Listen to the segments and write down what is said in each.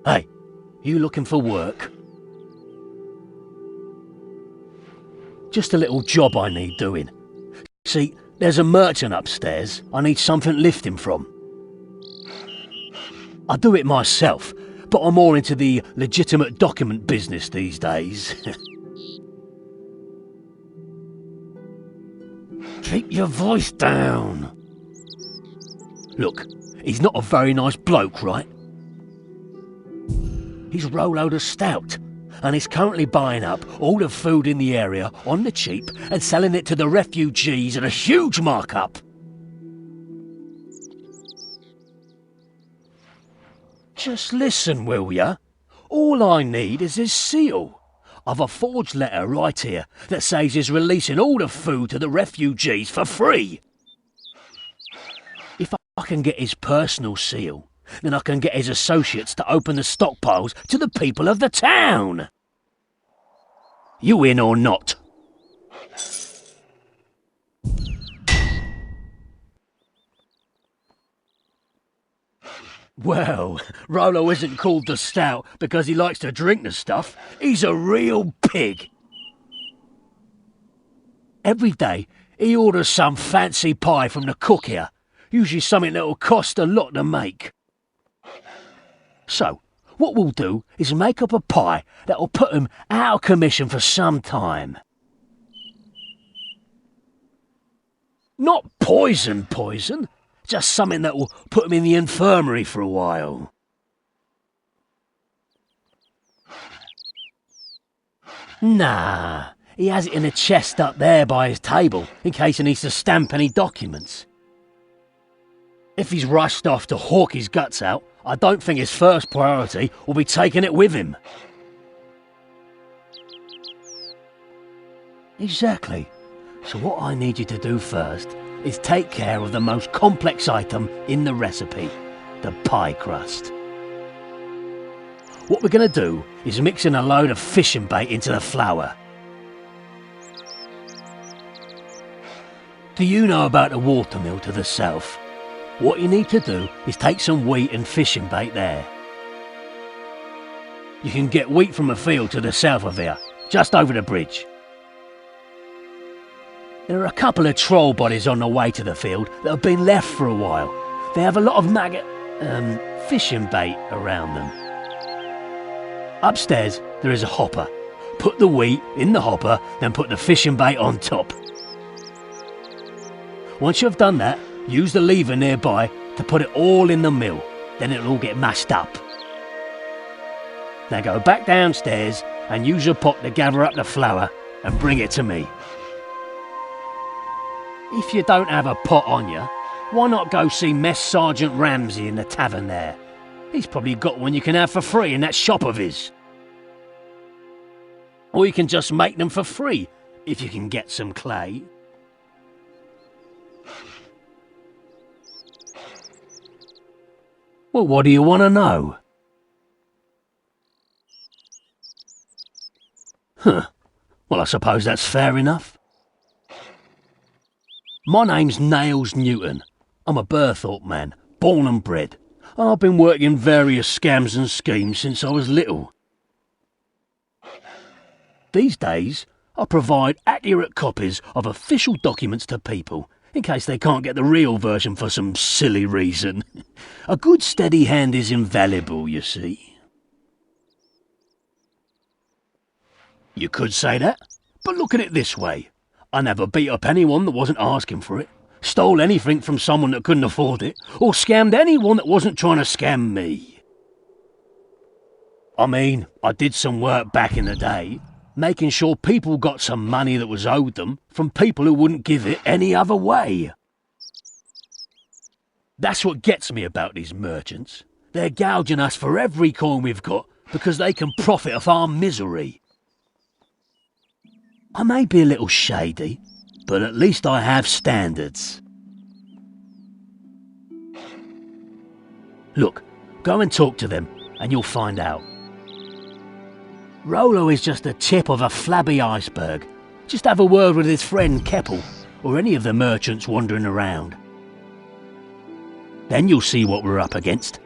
Hey, you looking for work? Just a little job I need doing. See, there's a merchant upstairs I need something lifting from. I do it myself, but I'm more into the legitimate document business these days. Keep your voice down. Look, he's not a very nice bloke, right? He's Rollo the Stout, and he's currently buying up all the food in the area on the cheap and selling it to the refugees at a huge markup. Just listen, will ya? All I need is his seal. I've a forged letter right here that says he's releasing all the food to the refugees for free. If I can get his personal seal, then I can get his associates to open the stockpiles to the people of the town. You in or not? Well, Rollo isn't called the Stout because he likes to drink the stuff. He's a real pig. Every day, he orders some fancy pie from the cook here, usually something that'll cost a lot to make. So, what we'll do is make up a pie that'll put him out of commission for some time. Not poison, just something that will put him in the infirmary for a while. Nah, he has it in a chest up there by his table, in case he needs to stamp any documents. If he's rushed off to hawk his guts out, I don't think his first priority will be taking it with him. Exactly. So what I need you to do first is take care of the most complex item in the recipe, the pie crust. What we're going to do is mix in a load of fishing bait into the flour. Do you know about the watermill to the south? What you need to do is take some wheat and fishing bait there. You can get wheat from a field to the south of here, just over the bridge. There are a couple of troll bodies on the way to the field that have been left for a while. They have a lot of fishing bait around them. Upstairs, there is a hopper. Put the wheat in the hopper, then put the fishing bait on top. Once you've done that, use the lever nearby to put it all in the mill. Then it'll all get mashed up. Now go back downstairs and use your pot to gather up the flour and bring it to me. If you don't have a pot on you, why not go see Mess Sergeant Ramsay in the tavern there? He's probably got one you can have for free in that shop of his. Or you can just make them for free, if you can get some clay. Well, what do you want to know? Well, I suppose that's fair enough. My name's Nails Newton. I'm a Burthorpe man, born and bred. I've been working various scams and schemes since I was little. These days, I provide accurate copies of official documents to people, in case they can't get the real version for some silly reason. A good steady hand is invaluable, you see. You could say that, but look at it this way. I never beat up anyone that wasn't asking for it, stole anything from someone that couldn't afford it, or scammed anyone that wasn't trying to scam me. I mean, I did some work back in the day, making sure people got some money that was owed them from people who wouldn't give it any other way. That's what gets me about these merchants. They're gouging us for every coin we've got because they can profit off our misery. I may be a little shady, but at least I have standards. Look, go and talk to them, and you'll find out. Rollo is just the tip of a flabby iceberg. Just have a word with his friend Keppel, or any of the merchants wandering around. Then you'll see what we're up against.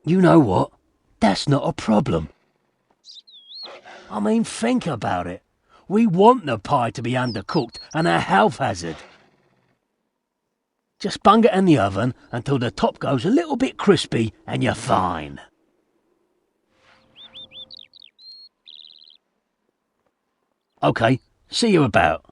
You know what? That's not a problem. I mean, think about it. We want the pie to be undercooked and a health hazard. Just bung it in the oven until the top goes a little bit crispy and you're fine. Okay, see you about.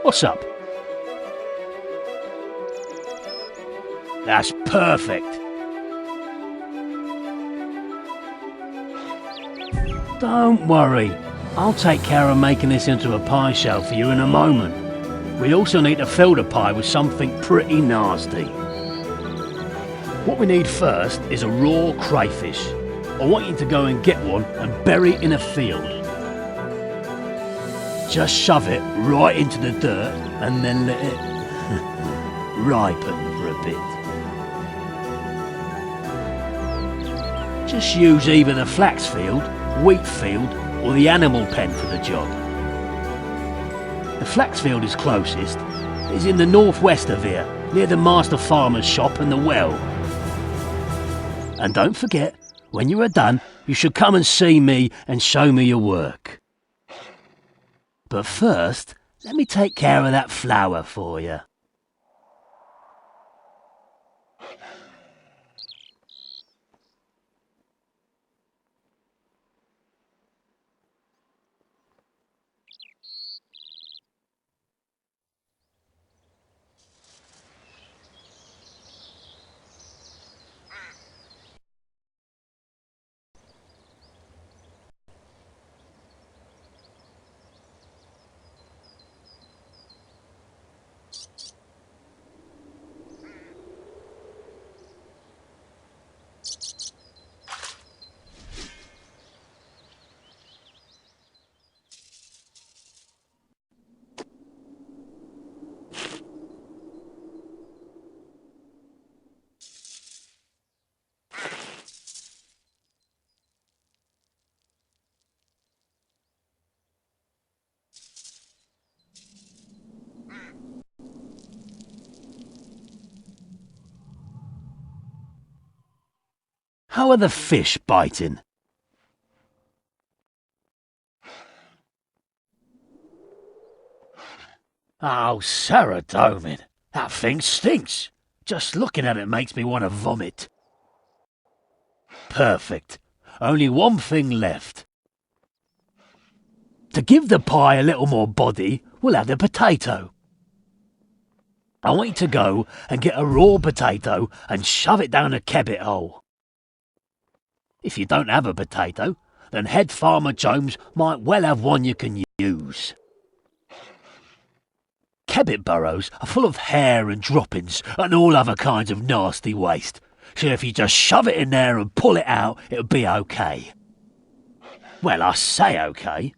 What's up? That's perfect. Don't worry. I'll take care of making this into a pie shell for you in a moment. We also need to fill the pie with something pretty nasty. What we need first is a raw crayfish. I want you to go and get one and bury it in a field. Just shove it right into the dirt and then let it ripen for a bit. Just use either the flax field, wheat field or the animal pen for the job. The flax field is closest. It's in the northwest of here, near the master farmer's shop and the well. And don't forget, when you are done, you should come and see me and show me your work. But first, let me take care of that flour for you. How are the fish biting? Oh, Sarah Domin, that thing stinks. Just looking at it makes me want to vomit. Perfect. Only one thing left. To give the pie a little more body, we'll add a potato. I want you to go and get a raw potato and shove it down a kebbit hole. If you don't have a potato, then Head Farmer Jones might well have one you can use. Kebbit burrows are full of hair and droppings and all other kinds of nasty waste, so if you just shove it in there and pull it out, it'll be okay. Well, I say okay.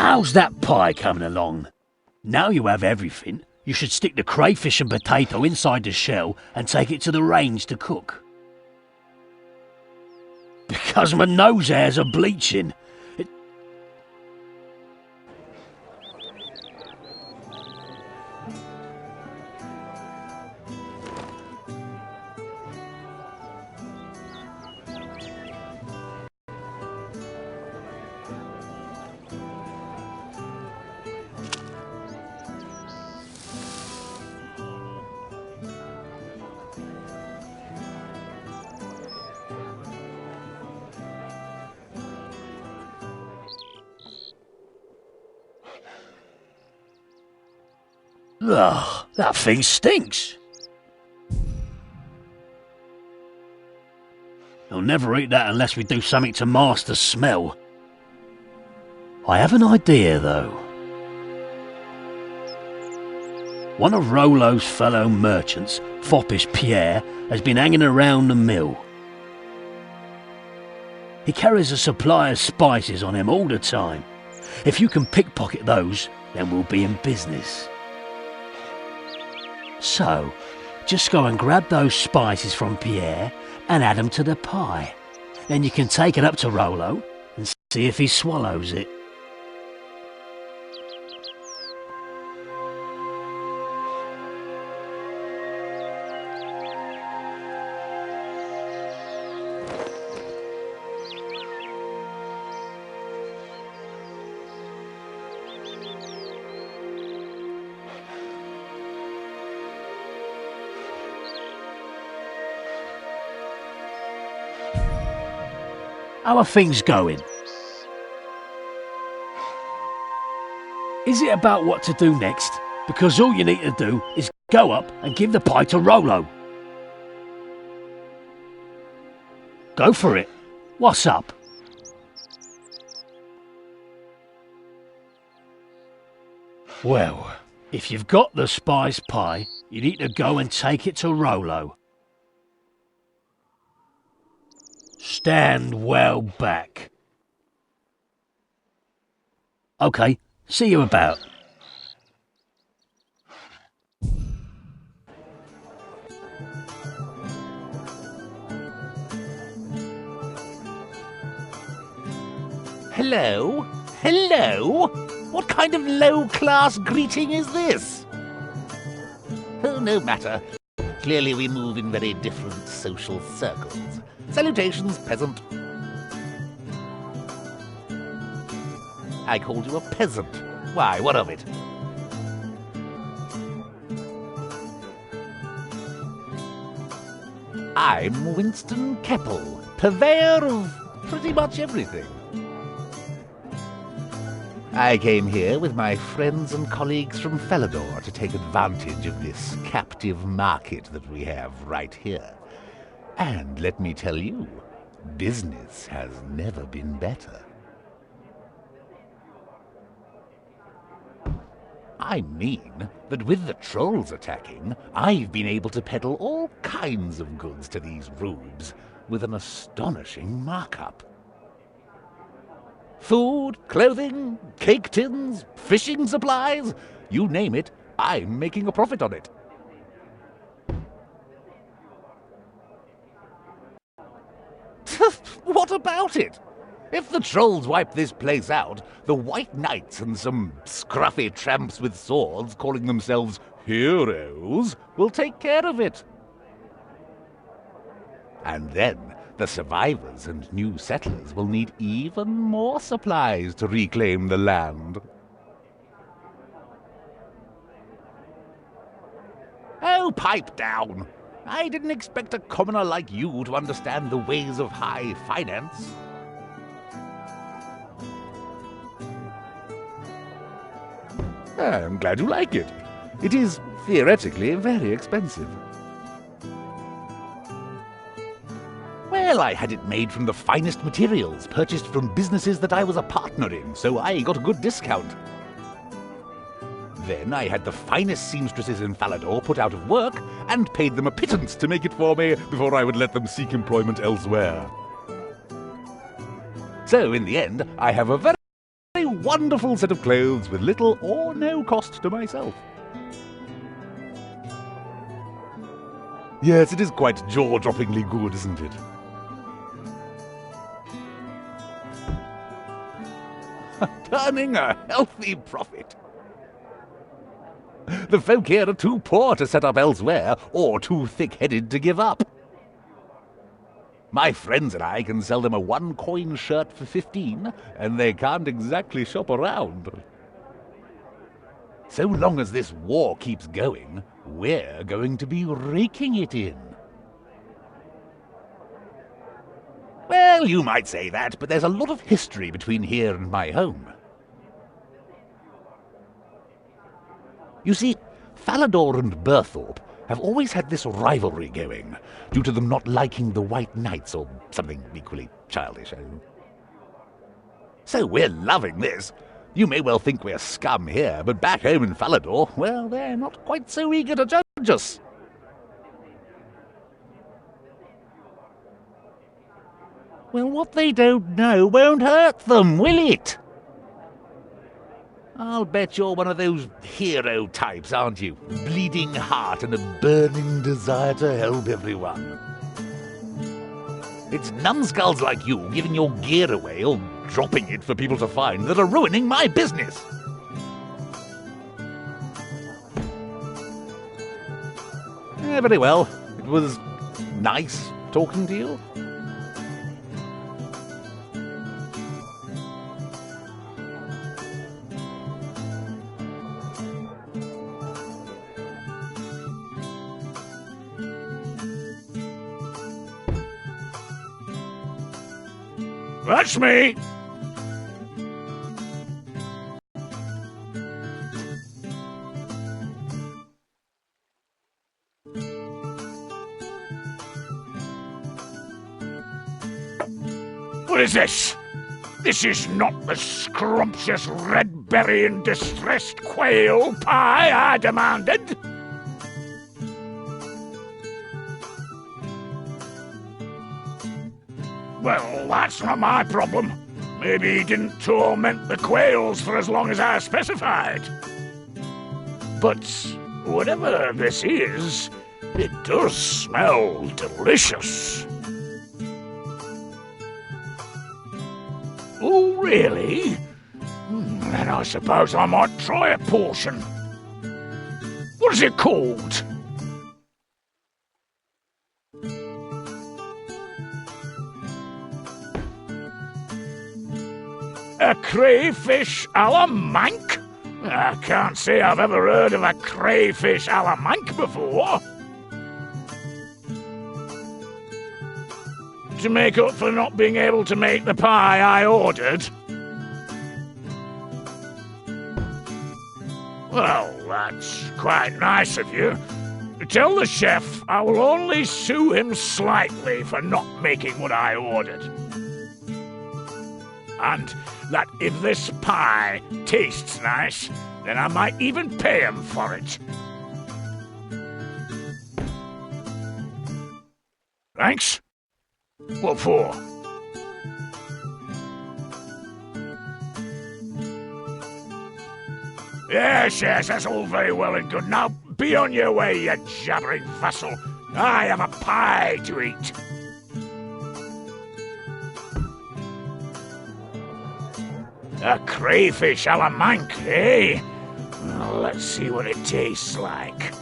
How's that pie coming along? Now you have everything, you should stick the crayfish and potato inside the shell and take it to the range to cook. Because my nose hairs are bleaching. Ugh, that thing stinks. I'll never eat that unless we do something to mask the smell. I have an idea, though. One of Rollo's fellow merchants, foppish Pierre, has been hanging around the mill. He carries a supply of spices on him all the time. If you can pickpocket those, then we'll be in business. So, just go and grab those spices from Pierre and add them to the pie. Then you can take it up to Rollo and see if he swallows it. How are things going? Is it about what to do next? Because all you need to do is go up and give the pie to Rollo. Go for it. What's up? Well, if you've got the spice pie, you need to go and take it to Rollo. Stand well back. Okay, see you about. Hello? Hello? What kind of low-class greeting is this? Oh, no matter. Clearly we move in very different social circles. Salutations, peasant. I called you a peasant. Why, what of it? I'm Winston Keppel, purveyor of pretty much everything. I came here with my friends and colleagues from Falador to take advantage of this captive market that we have right here. And let me tell you, business has never been better. I mean that with the trolls attacking, I've been able to peddle all kinds of goods to these rubes with an astonishing markup. Food, clothing, cake tins, fishing supplies, you name it, I'm making a profit on it. What about it? If the trolls wipe this place out, the White Knights and some scruffy tramps with swords calling themselves heroes will take care of it. And then the survivors and new settlers will need even more supplies to reclaim the land. Oh, pipe down! I didn't expect a commoner like you to understand the ways of high finance. I'm glad you like it. It is theoretically very expensive. Well, I had it made from the finest materials, purchased from businesses that I was a partner in, so I got a good discount. Then I had the finest seamstresses in Falador put out of work and paid them a pittance to make it for me before I would let them seek employment elsewhere. So in the end, I have a very wonderful set of clothes with little or no cost to myself. Yes, it is quite jaw-droppingly good, isn't it? Turning a healthy profit. The folk here are too poor to set up elsewhere, or too thick-headed to give up. My friends and I can sell them a 1-coin shirt for 15, and they can't exactly shop around. So long as this war keeps going, we're going to be raking it in. Well, you might say that, but there's a lot of history between here and my home. You see, Falador and Burthorpe have always had this rivalry going, due to them not liking the White Knights or something equally childish. So we're loving this. You may well think we're scum here, but back home in Falador, well, they're not quite so eager to judge us. Well, what they don't know won't hurt them, will it? I'll bet you're one of those hero types, aren't you? Bleeding heart and a burning desire to help everyone. It's numbskulls like you giving your gear away or dropping it for people to find that are ruining my business. Very well. It was nice talking to you. That's me! What is this? This is not the scrumptious red berry and distressed quail pie I demanded. Well, that's not my problem. Maybe he didn't torment the quails for as long as I specified. But whatever this is, it does smell delicious. Oh, really? Then I suppose I might try a portion. What is it called? A crayfish a la mank? I can't say I've ever heard of a crayfish a la mank before. To make up for not being able to make the pie I ordered? Well, that's quite nice of you. Tell the chef I will only sue him slightly for not making what I ordered. And that if this pie tastes nice, then I might even pay him for it. Thanks? What for? Yes, that's all very well and good. Now be on your way, you jabbering vassal. I have a pie to eat. A crayfish a la mank, eh? Well, let's see what it tastes like.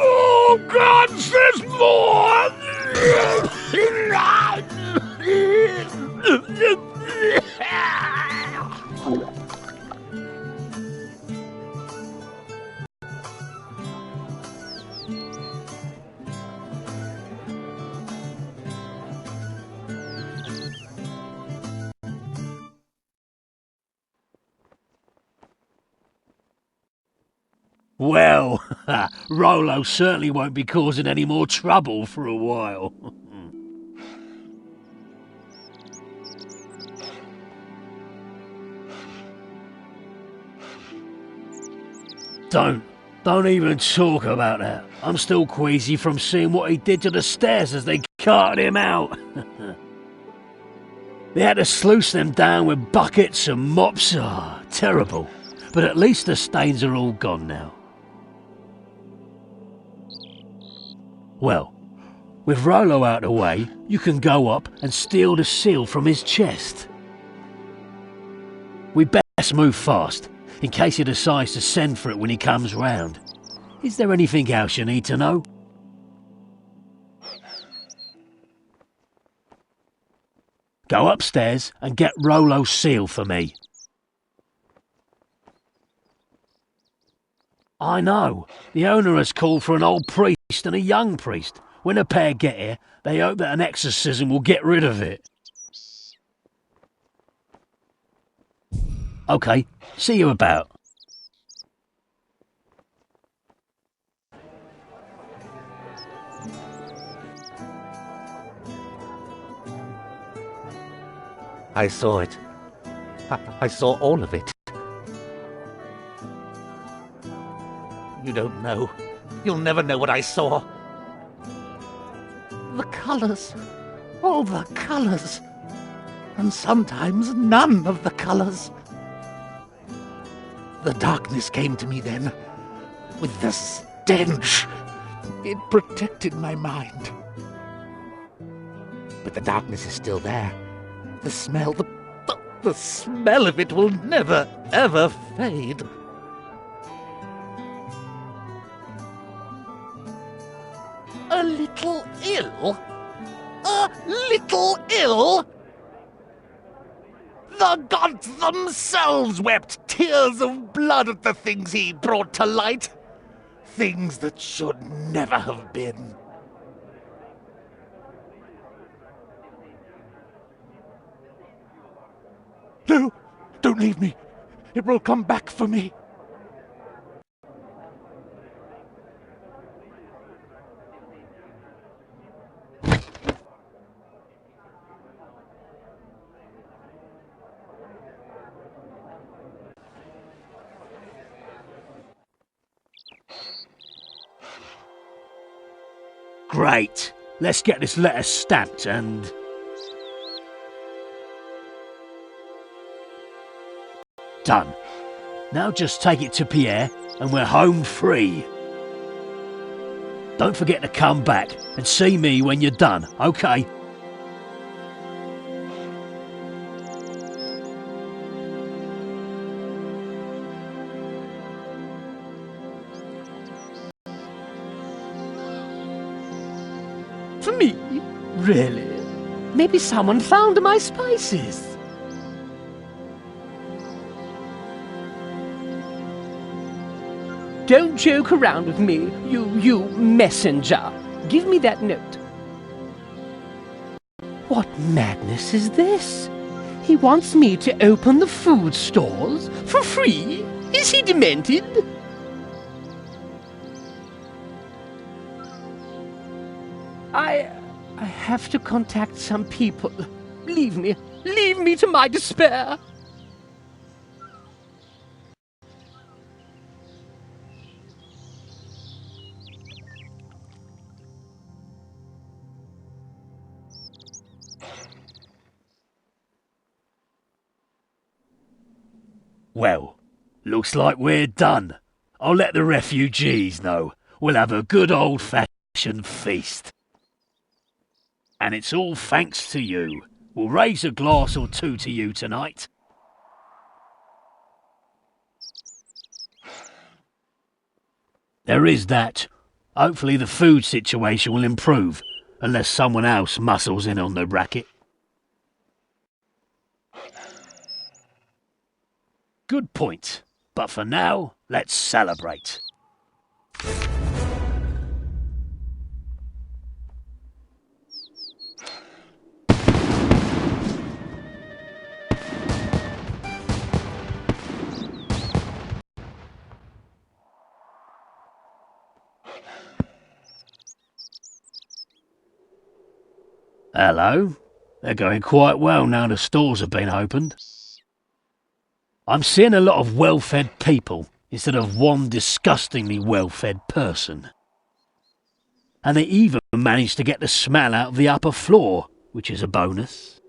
Oh, God, there's more! Well, Rolo certainly won't be causing any more trouble for a while. Don't even talk about that. I'm still queasy from seeing what he did to the stairs as they carted him out. They had to sluice them down with buckets and mops. Ah, terrible. But at least the stains are all gone now. Well, with Rolo out of the way, you can go up and steal the seal from his chest. We best move fast, in case he decides to send for it when he comes round. Is there anything else you need to know? Go upstairs and get Rolo's seal for me. I know. The owner has called for an old priest and a young priest. When the pair get here, they hope that an exorcism will get rid of it. Okay, see you about. I saw it. I saw all of it. You don't know. You'll never know what I saw. The colours. All the colours. And sometimes none of the colours. The darkness came to me then, with the stench. It protected my mind. But the darkness is still there. The smell, the smell of it will never, ever fade. A little ill? A little ill? The gods themselves wept tears of blood at the things he brought to light. Things that should never have been. No, don't leave me. It will come back for me. Great. Let's get this letter stamped and... done. Now just take it to Pierre and we're home free. Don't forget to come back and see me when you're done, okay? For me? Really? Maybe someone found my spices. Don't joke around with me, you messenger. Give me that note. What madness is this? He wants me to open the food stores for free? Is he demented? I have to contact some people. Leave me to my despair. Well, looks like we're done. I'll let the refugees know. We'll have a good old-fashioned feast. And it's all thanks to you. We'll raise a glass or two to you tonight. There is that. Hopefully the food situation will improve, unless someone else muscles in on the racket. Good point. But for now, let's celebrate. Hello. They're going quite well now the stores have been opened. I'm seeing a lot of well-fed people instead of one disgustingly well-fed person. And they even managed to get the smell out of the upper floor, which is a bonus.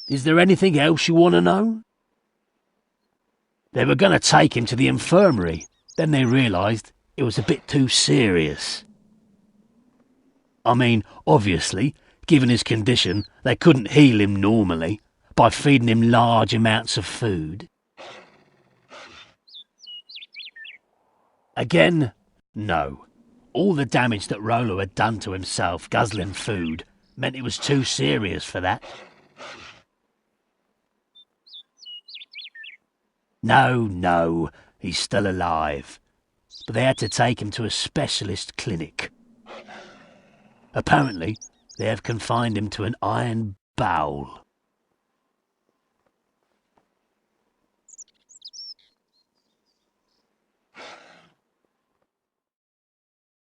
Is there anything else you want to know? They were going to take him to the infirmary, then they realised it was a bit too serious. I mean, obviously, given his condition, they couldn't heal him normally by feeding him large amounts of food. Again, no. All the damage that Rolo had done to himself guzzling food meant it was too serious for that. No, he's still alive. But they had to take him to a specialist clinic. Apparently, they have confined him to an iron bowel.